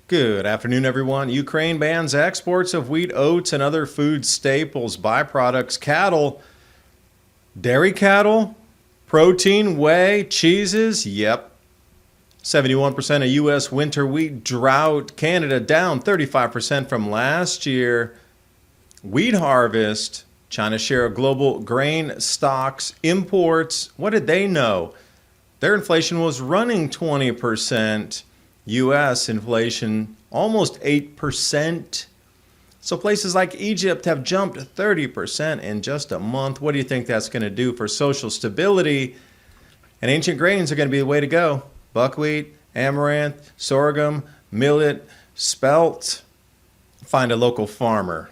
Good afternoon, everyone. Ukraine bans exports of wheat, oats, and other food staples, byproducts, cattle, dairy cattle, protein, whey, cheeses. Yep. 71% of U.S. winter wheat drought. Canada down 35% from last year. Wheat harvest. China's share of global grain stocks. Imports. What did they know? Their inflation was running 20%. U.S. inflation almost 8%. So places like Egypt have jumped 30% in just a month. What do you think that's going to do for social stability? And ancient grains are going to be the way to go. Buckwheat, amaranth, sorghum, millet, spelt. Find a local farmer.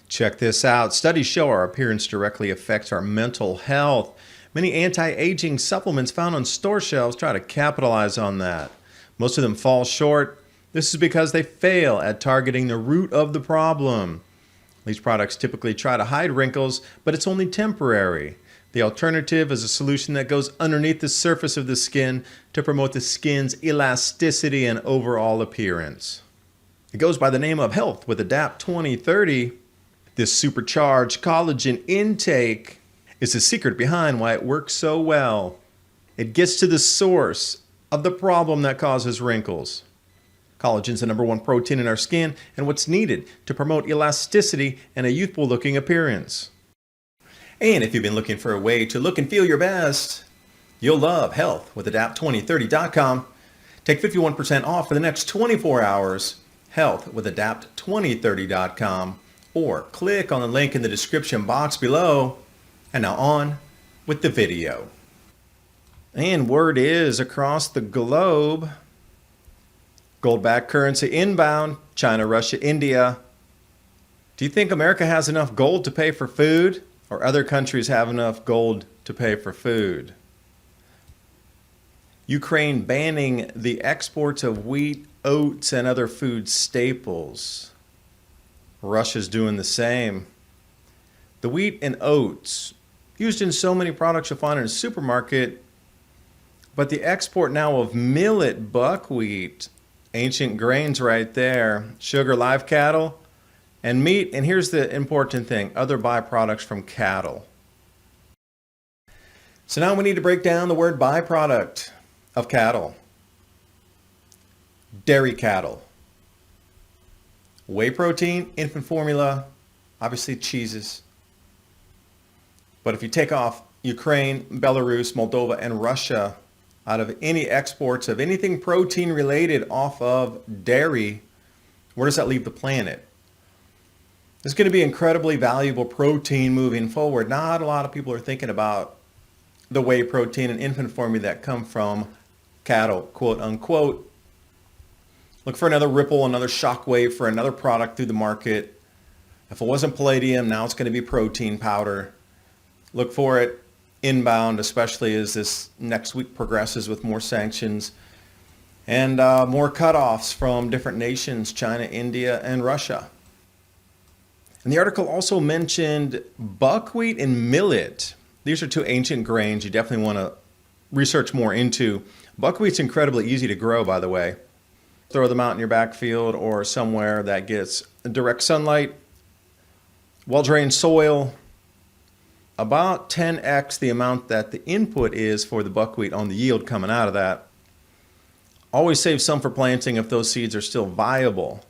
Check this out. Studies show our appearance directly affects our mental health. Many anti-aging supplements found on store shelves try to capitalize on that. Most of them fall short. This is because they fail at targeting the root of the problem. These products typically try to hide wrinkles, but it's only temporary. The alternative is a solution that goes underneath the surface of the skin to promote the skin's elasticity and overall appearance. It goes by the name of Health with Adapt 2030. This supercharged collagen intake is the secret behind why it works so well. It gets to the source of the problem that causes wrinkles. Collagen is the #1 protein in our skin and what's needed to promote elasticity and a youthful looking appearance. And if you've been looking for a way to look and feel your best, you'll love Health with Adapt2030.com. Take 51% off for the next 24 hours. Health with Adapt2030.com. Or click on the link in the description box below. And now on with the video. And word is across the globe, gold-backed currency inbound, China, Russia, India. Do you think America has enough gold to pay for food, or other countries have enough gold to pay for food? Ukraine banning the exports of wheat, oats, and other food staples. Russia's doing the same. The wheat and oats, used in so many products you'll find in a supermarket, but the export now of millet, buckwheat, ancient grains right there, sugar, live cattle, and meat, and here's the important thing, other byproducts from cattle. So now we need to break down the word byproduct of cattle. Dairy cattle. Whey protein, infant formula, obviously cheeses. But if you take off Ukraine, Belarus, Moldova, and Russia out of any exports of anything protein related off of dairy, where does that leave the planet? It's going to be incredibly valuable protein moving forward. Not a lot of people are thinking about the whey protein and infant formula that come from cattle, quote unquote. Look for another ripple, another shockwave for another product through the market. If it wasn't palladium, now it's going to be protein powder. Look for it inbound, especially as this next week progresses with more sanctions and more cutoffs from different nations, China, India, and Russia. And the article also mentioned buckwheat and millet. These are two ancient grains you definitely want to research more into. Buckwheat's incredibly easy to grow, by the way. Throw them out in your backfield or somewhere that gets direct sunlight, well-drained soil, about 10x the amount that the input is for the buckwheat on the yield coming out of that. Always save some for planting if those seeds are still viable.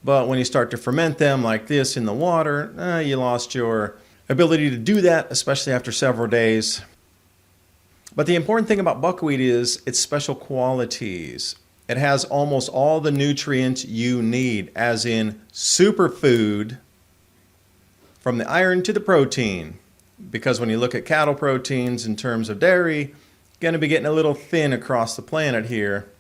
But when you start to ferment them like this in the water, you lost your ability to do that, especially after several days. But the important thing about buckwheat is its special qualities. It has almost all the nutrients you need, as in superfood, from the iron to the protein. Because when you look at cattle proteins in terms of dairy, you're going to be getting a little thin across the planet here.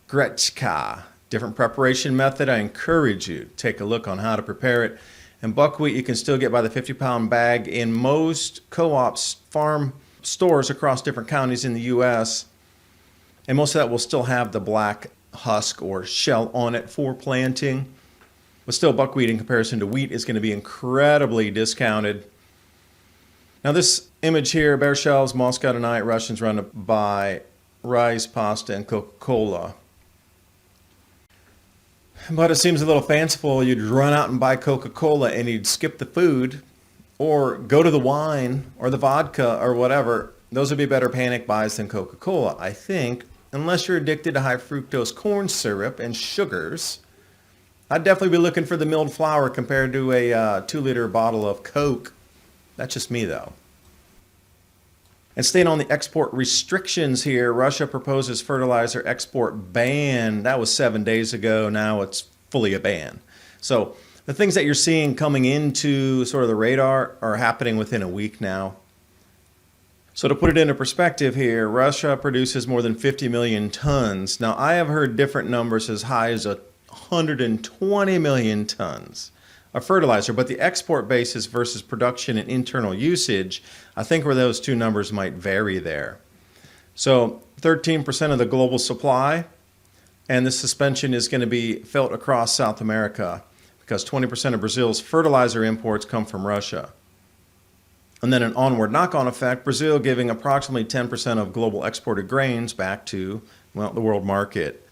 Gretchka, different preparation method. I encourage you to take a look on how to prepare it. And buckwheat you can still get by the 50-pound bag in most co-ops, farm stores across different counties in the U.S. And most of that will still have the black husk or shell on it for planting. But still, buckwheat in comparison to wheat is going to be incredibly discounted. Now this image here, bare shelves, Moscowite Russians run by rice, pasta, and Coca-Cola. But it seems a little fanciful. You'd run out and buy Coca-Cola and you'd skip the food or go to the wine or the vodka or whatever. Those would be better panic buys than Coca-Cola, I think, unless you're addicted to high fructose corn syrup and sugars. I'd definitely be looking for the milled flour compared to a 2-liter bottle of Coke. That's just me, though. And staying on the export restrictions here, Russia proposes fertilizer export ban. That was 7 days ago. Now it's fully a ban. So the things that you're seeing coming into sort of the radar are happening within a week now. So to put it into perspective here, Russia produces more than 50 million tons. Now I have heard different numbers as high as 120 million tons of fertilizer, but the export basis versus production and internal usage, I think where those two numbers might vary there. So 13% of the global supply, and this suspension is going to be felt across South America because 20% of Brazil's fertilizer imports come from Russia. And then an onward knock-on effect, Brazil giving approximately 10% of global exported grains back to, well, the world market.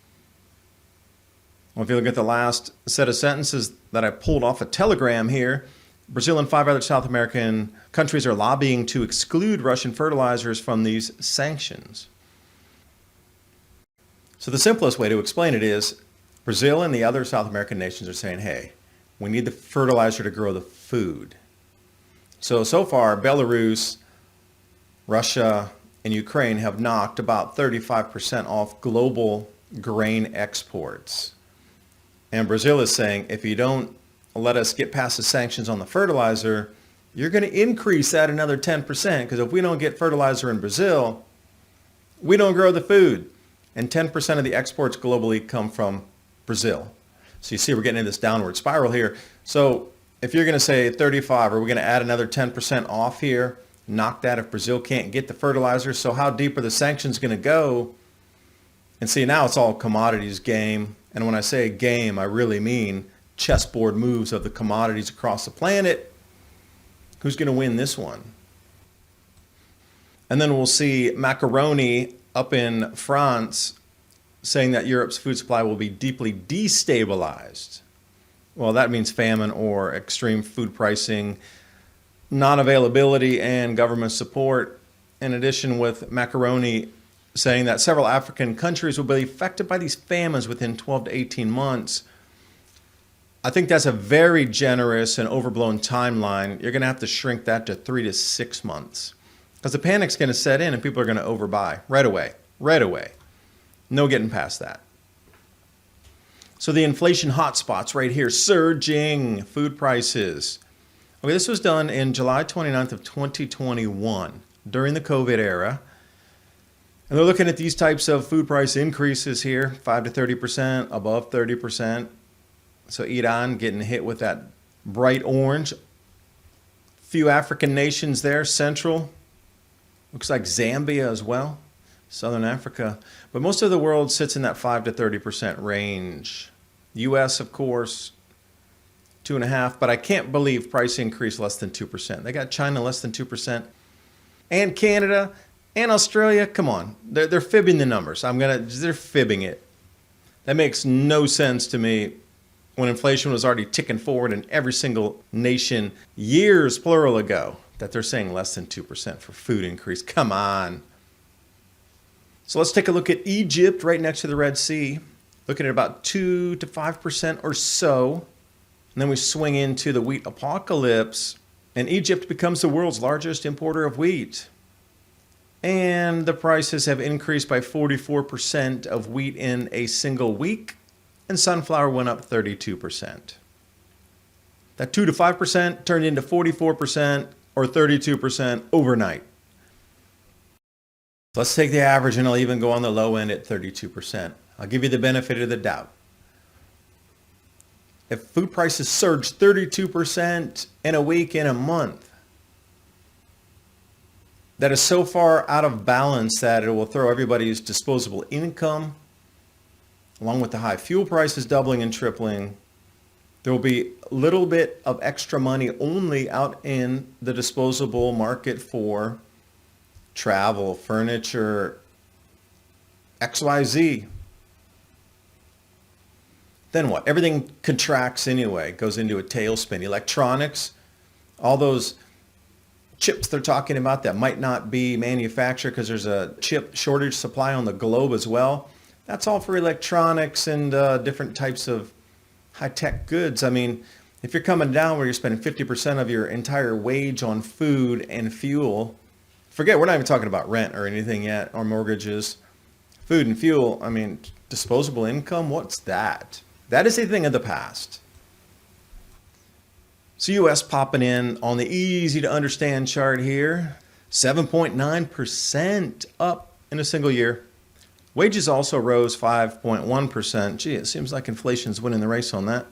Well, if you look at the last set of sentences that I pulled off a telegram here, Brazil and 5 other South American countries are lobbying to exclude Russian fertilizers from these sanctions. So the simplest way to explain it is Brazil and the other South American nations are saying, hey, we need the fertilizer to grow the food. So far, Belarus, Russia, and Ukraine have knocked about 35% off global grain exports. And Brazil is saying, if you don't let us get past the sanctions on the fertilizer, you're going to increase that another 10%, because if we don't get fertilizer in Brazil, we don't grow the food. And 10% of the exports globally come from Brazil. So you see we're getting in this downward spiral here. So if you're going to say 35, are we going to add another 10% off here, knock that if Brazil can't get the fertilizer? So how deep are the sanctions going to go? And see, now it's all commodities game. And when I say game, I really mean chessboard moves of the commodities across the planet. Who's going to win this one? And then we'll see Macaroni up in France saying that Europe's food supply will be deeply destabilized. Well, that means famine or extreme food pricing, non-availability, and government support. In addition, with Macaroni saying that several African countries will be affected by these famines within 12 to 18 months. I think that's a very generous and overblown timeline. You're going to have to shrink that to 3 to 6 months because the panic's going to set in and people are going to overbuy right away. No getting past that. So the inflation hotspots right here, surging food prices. Okay, this was done in July 29th of 2021 during the COVID era. And they're looking at these types of food price increases here, 5 to 30%, above 30%. So Iran getting hit with that bright orange. Few African nations there, central. Looks like Zambia as well, Southern Africa. But most of the world sits in that 5 to 30% range. U.S., of course, 2.5%. But I can't believe price increase less than 2%. They got China less than 2%. And Canada. And Australia, come on, they're fibbing the numbers. They're fibbing it. That makes no sense to me when inflation was already ticking forward in every single nation years, plural, ago, that they're saying less than 2% for food increase. Come on. So let's take a look at Egypt right next to the Red Sea, looking at about 2 to 5% or so. And then we swing into the wheat apocalypse, and Egypt becomes the world's largest importer of wheat. And the prices have increased by 44% of wheat in a single week, and sunflower went up 32%. That 2 to 5% turned into 44% or 32% overnight. Let's take the average, and I'll even go on the low end at 32%. I'll give you the benefit of the doubt. If food prices surge 32% in a week, in a month, that is so far out of balance that it will throw everybody's disposable income, along with the high fuel prices doubling and tripling, There will be a little bit of extra money only out in the disposable market for travel, furniture, XYZ. Then what? Everything contracts anyway, goes into a tailspin. Electronics, all those chips they're talking about that might not be manufactured because there's a chip shortage supply on the globe as well. That's all for electronics and different types of high-tech goods. I mean, if you're coming down where you're spending 50% of your entire wage on food and fuel, forget, we're not even talking about rent or anything yet, or mortgages. Food and fuel, I mean, disposable income, what's that? That is a thing of the past. So U.S. popping in on the easy to understand chart here, 7.9% up in a single year. Wages also rose 5.1%. Gee, it seems like inflation's winning the race on that.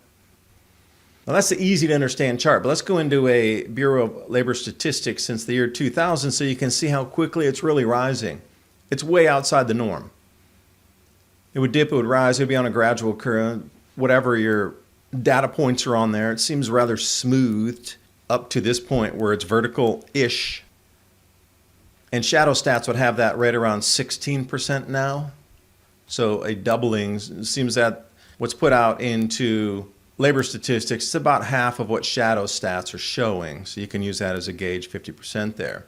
Now that's the easy to understand chart, but let's go into a Bureau of Labor Statistics since the year 2000 so you can see how quickly it's really rising. It's way outside the norm. It would dip, it would rise, it would be on a gradual curve. Whatever your data points are on there, it seems rather smoothed up to this point where it's vertical-ish. And shadow stats would have that right around 16% now. So a doubling. It seems that what's put out into labor statistics is about half of what shadow stats are showing. So you can use that as a gauge, 50% there.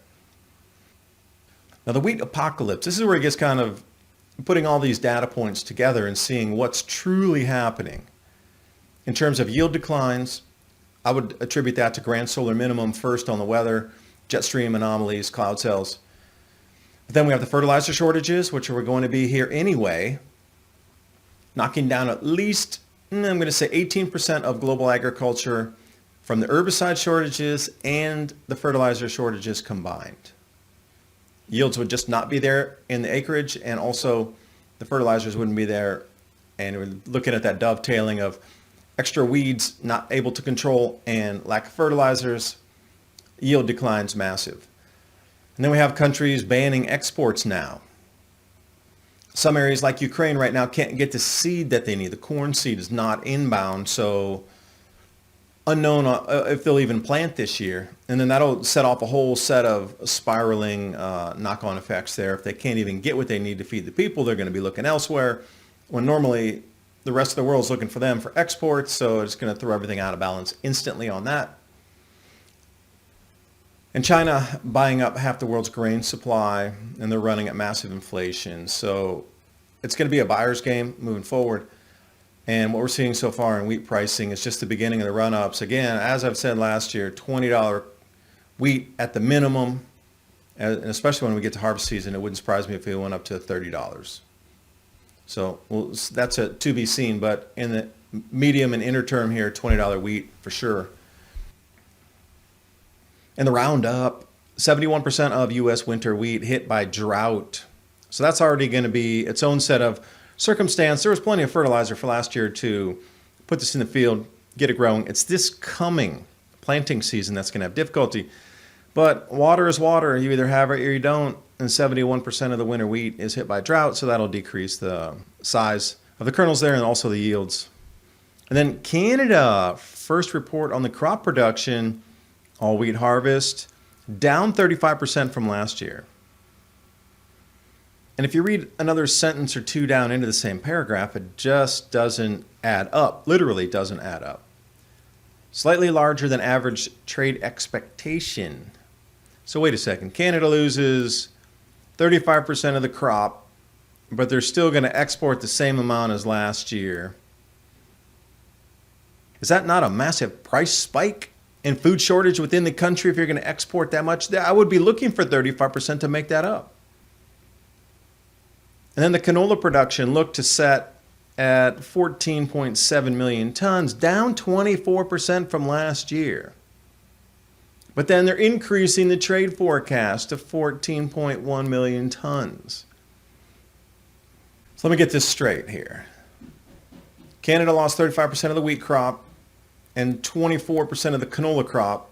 Now the wheat apocalypse, this is where it gets kind of putting all these data points together and seeing what's truly happening. In terms of yield declines, I would attribute that to grand solar minimum first on the weather, jet stream anomalies, cloud cells. But then we have the fertilizer shortages, which are going to be here anyway, knocking down at least, I'm going to say 18% of global agriculture from the herbicide shortages and the fertilizer shortages combined. Yields would just not be there in the acreage, and also the fertilizers wouldn't be there. And we're looking at that dovetailing of extra weeds not able to control and lack of fertilizers, yield declines massive. And then we have countries banning exports now. Some areas like Ukraine right now can't get the seed that they need. The corn seed is not inbound, so unknown if they'll even plant this year. And then that'll set off a whole set of spiraling knock-on effects there. If they can't even get what they need to feed the people, they're going to be looking elsewhere, when normally the rest of the world's looking for them for exports, so it's going to throw everything out of balance instantly on that. And China buying up half the world's grain supply, and they're running at massive inflation. So it's going to be a buyer's game moving forward. And what we're seeing so far in wheat pricing is just the beginning of the run-ups. Again, as I've said last year, $20 wheat at the minimum, and especially when we get to harvest season, it wouldn't surprise me if it went up to $30. So that's to be seen, but in the medium and inner term here, $20 wheat for sure. And the roundup, 71% of U.S. winter wheat hit by drought. So that's already going to be its own set of circumstance. There was plenty of fertilizer for last year to put this in the field, get it growing. It's this coming planting season that's going to have difficulty. But water is water. You either have it or you don't. And 71% of the winter wheat is hit by drought, so that'll decrease the size of the kernels there and also the yields. And then Canada, first report on the crop production, all wheat harvest, down 35% from last year. And if you read another sentence or two down into the same paragraph, it just doesn't add up, literally doesn't add up. Slightly larger than average trade expectation. So wait a second, Canada loses 35% of the crop, but they're still going to export the same amount as last year. Is that not a massive price spike and food shortage within the country if you're going to export that much? I would be looking for 35% to make that up. And then the canola production looked to set at 14.7 million tons, down 24% from last year. But then they're increasing the trade forecast to 14.1 million tons. So let me get this straight here. Canada lost 35% of the wheat crop and 24% of the canola crop,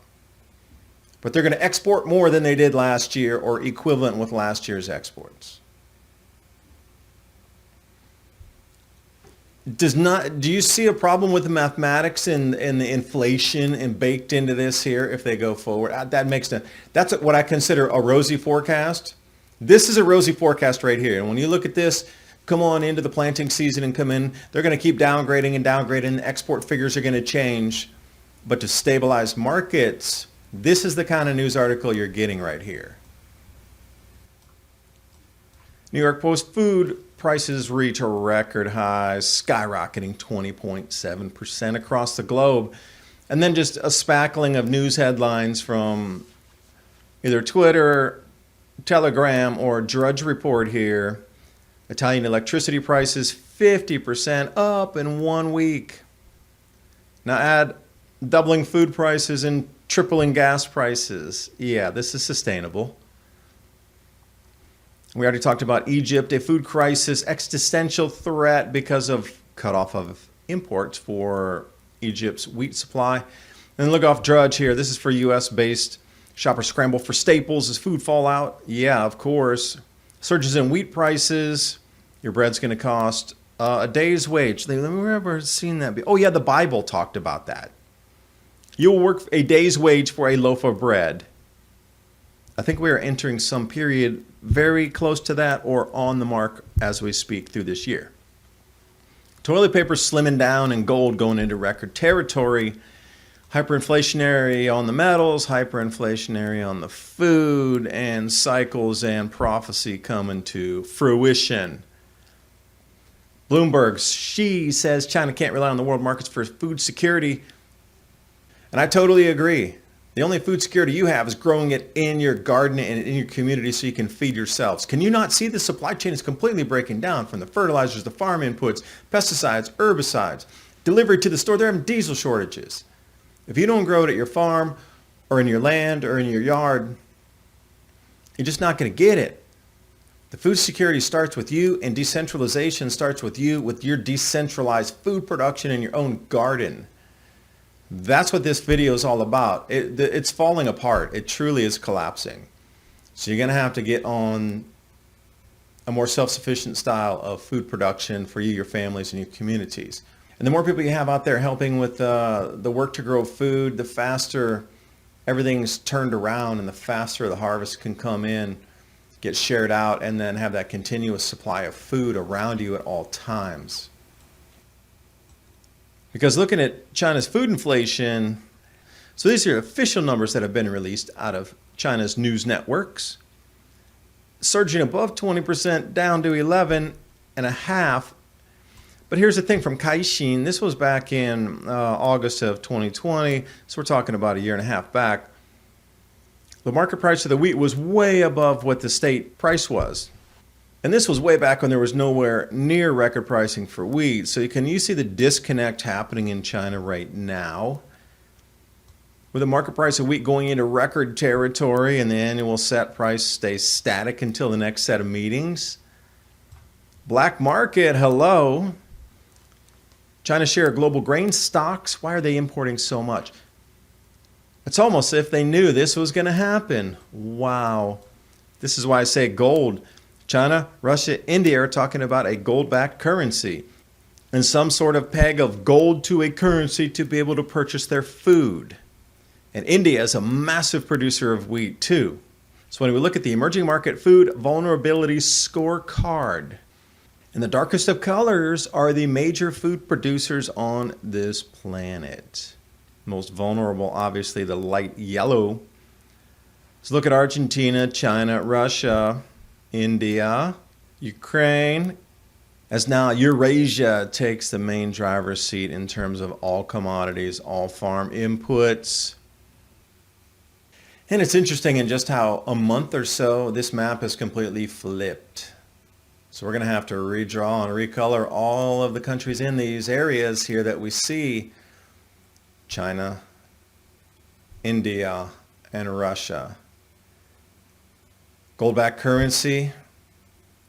but they're going to export more than they did last year, or equivalent with last year's exports. Do you see a problem with the mathematics and the inflation and baked into this here if they go forward? That's what I consider a rosy forecast. This is a rosy forecast right here. And when you look at this, come on into the planting season and come in, they're going to keep downgrading and downgrading. The export figures are going to change. But to stabilize markets, this is the kind of news article you're getting right here. New York Post food prices reach a record high, skyrocketing 20.7% across the globe. And then just a spackling of news headlines from either Twitter, Telegram, or Drudge Report here. Italian electricity prices 50% up in 1 week. Now add doubling food prices and tripling gas prices. Yeah, this is sustainable. We already talked about Egypt, a food crisis, existential threat because of cutoff of imports for Egypt's wheat supply. And look off Drudge here. This is for U.S.-based shoppers scramble for staples as food fallout. Yeah, of course. Surges in wheat prices. Your bread's going to cost a day's wage. Let me ever seen that. Oh, yeah, the Bible talked about that. You'll work a day's wage for a loaf of bread. I think we are entering some period very close to that or on the mark as we speak through this year. Toilet paper slimming down and gold going into record territory. Hyperinflationary on the metals, hyperinflationary on the food, and cycles and prophecy coming to fruition. Bloomberg, she says China can't rely on the world markets for food security. And I totally agree. The only food security you have is growing it in your garden and in your community so you can feed yourselves. Can you not see the supply chain is completely breaking down from the fertilizers, the farm inputs, pesticides, herbicides, delivery to the store? They're having diesel shortages. If you don't grow it at your farm or in your land or in your yard, you're just not going to get it. The food security starts with you, and decentralization starts with you with your decentralized food production in your own garden. That's what this video is all about. It's falling apart. It truly is collapsing. So you're going to have to get on a more self-sufficient style of food production for you, your families, and your communities. And the more people you have out there helping with the work to grow food, the faster everything's turned around and the faster the harvest can come in, get shared out, and then have that continuous supply of food around you at all times. Because looking at China's food inflation, so these are official numbers that have been released out of China's news networks, surging above 20%, down to 11.5%. But here's the thing from Caixin, this was back in August of 2020, so we're talking about a year and a half back. The market price of the wheat was way above what the state price was. And this was way back when there was nowhere near record pricing for wheat. So can you see the disconnect happening in China right now? With the market price of wheat going into record territory and the annual set price stays static until the next set of meetings. Black market, hello. China's share of global grain stocks, why are they importing so much? It's almost as if they knew this was going to happen. Wow. This is why I say gold. China, Russia, India are talking about a gold-backed currency and some sort of peg of gold to a currency to be able to purchase their food. And India is a massive producer of wheat too. So when we look at the emerging market food vulnerability scorecard, in the darkest of colors are the major food producers on this planet. Most vulnerable, obviously, the light yellow. Let's look at Argentina, China, Russia, India, Ukraine, as now Eurasia takes the main driver's seat in terms of all commodities, all farm inputs. And it's interesting in just how a month or so this map is completely flipped. So we're going to have to redraw and recolor all of the countries in these areas here that we see. China, India, and Russia. Gold-backed currency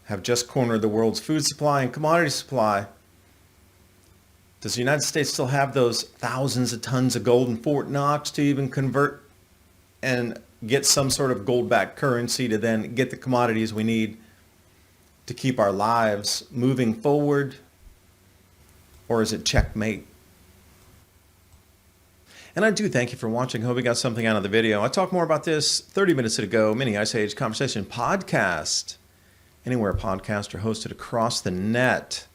have just cornered the world's food supply and commodity supply. Does the United States still have those thousands of tons of gold in Fort Knox to even convert and get some sort of gold-backed currency to then get the commodities we need to keep our lives moving forward? Or is it checkmate? And I do thank you for watching. Hope you got something out of the video. I talked more about this 30 minutes ago. Mini Ice Age Conversation podcast. Anywhere podcasts are hosted across the net.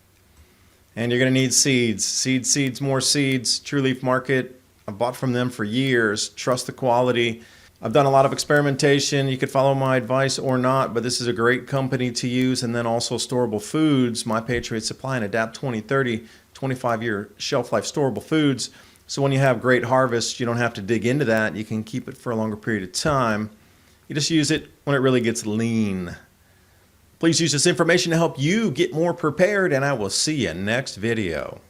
And you're going to need seeds. Seeds, more seeds. True Leaf Market. I've bought from them for years. Trust the quality. I've done a lot of experimentation. You could follow my advice or not, but this is a great company to use. And then also Storable Foods, My Patriot Supply and Adapt 2030, 25-year shelf life storable foods. So when you have great harvests, you don't have to dig into that. You can keep it for a longer period of time. You just use it when it really gets lean. Please use this information to help you get more prepared, and I will see you next video.